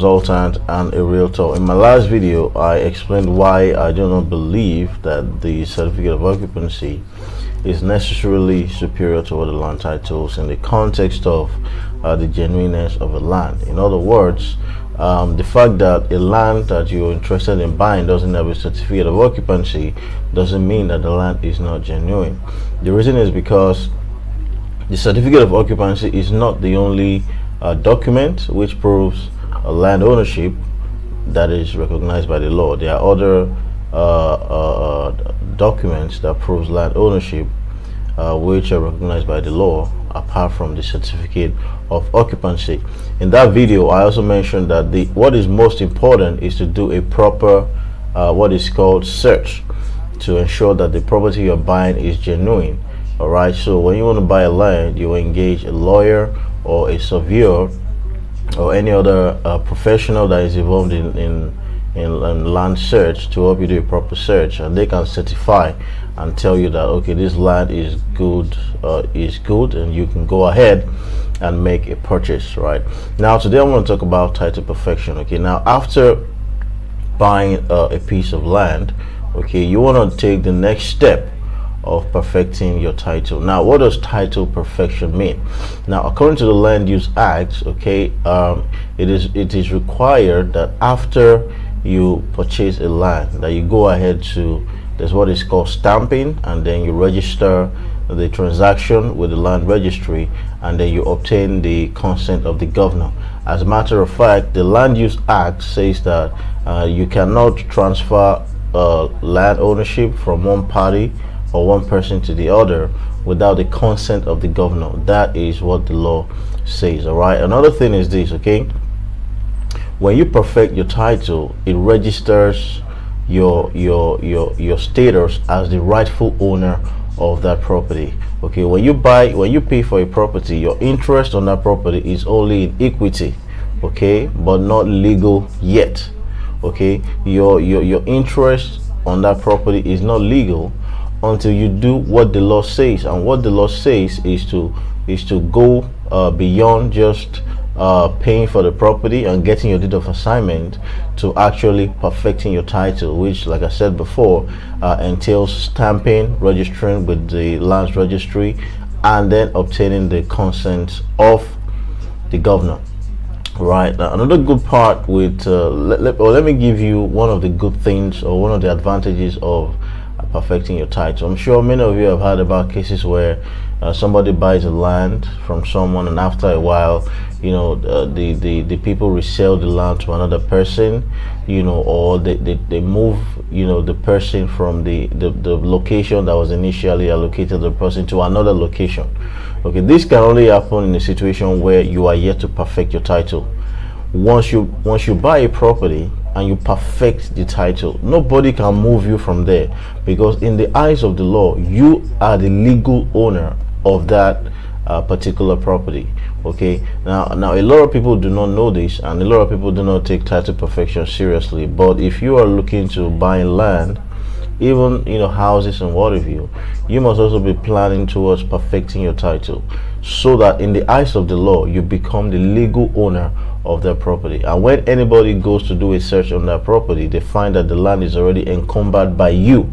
Consultant and a realtor. In my last video, I explained why I do not believe that the certificate of occupancy is necessarily superior to other land titles in the context of the genuineness of a land. In other words, the fact that a land that you're interested in buying doesn't have a certificate of occupancy doesn't mean that the land is not genuine. The reason is because the certificate of occupancy is not the only document which proves land ownership that is recognized by the law. There are other documents that proves land ownership which are recognized by the law apart from the certificate of occupancy. In that video, I also mentioned that what is most important is to do a proper what is called search to ensure that the property you're buying is genuine. All right, so when you want to buy a land, you engage a lawyer or a surveyor or any other professional that is involved in land search to help you do a proper search, and they can certify and tell you that okay, this land is good, and you can go ahead and make a purchase. Right now, today I want to talk about title perfection. Okay, now after buying a piece of land, okay, you want to take the next step of perfecting your title. Now, what does title perfection mean? Now, according to the Land Use Act, okay, it is required that after you purchase a land, that you go ahead to, there's what is called stamping, and then you register the transaction with the land registry, and then you obtain the consent of the governor. As a matter of fact, the Land Use Act says that you cannot transfer land ownership from one party or one person to the other without the consent of the governor. That is what the law says. All right, another thing is this, okay, when you perfect your title, it registers your status as the rightful owner of that property. Okay, when you pay for a property, your interest on that property is only in equity, okay, but not legal yet. Okay, your interest on that property is not legal until you do what the law says, and what the law says is to go beyond just paying for the property and getting your deed of assignment to actually perfecting your title, which, like I said before, entails stamping, registering with the lands registry, and then obtaining the consent of the governor. Right, now another good part with let me give you one of the good things or one of the advantages of perfecting your title. I'm sure many of you have heard about cases where somebody buys a land from someone, and after a while, you know, the people resell the land to another person, you know, or they move, you know, the person from the location that was initially allocated to the person to another location. Okay, this can only happen in a situation where you are yet to perfect your title. Once you buy a property and you perfect the title, nobody can move you from there, because in the eyes of the law, you are the legal owner of that particular property. Okay, now a lot of people do not know this, and a lot of people do not take title perfection seriously. But if you are looking to buy land, even, you know, houses and what have you, you must also be planning towards perfecting your title, so that in the eyes of the law, you become the legal owner of that property. And when anybody goes to do a search on that property, they find that the land is already encumbered by you,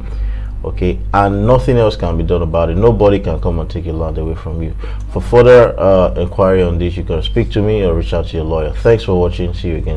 okay, and nothing else can be done about it. Nobody can come and take your land away from you. For further inquiry on this, you can speak to me or reach out to your lawyer. Thanks for watching. See you again.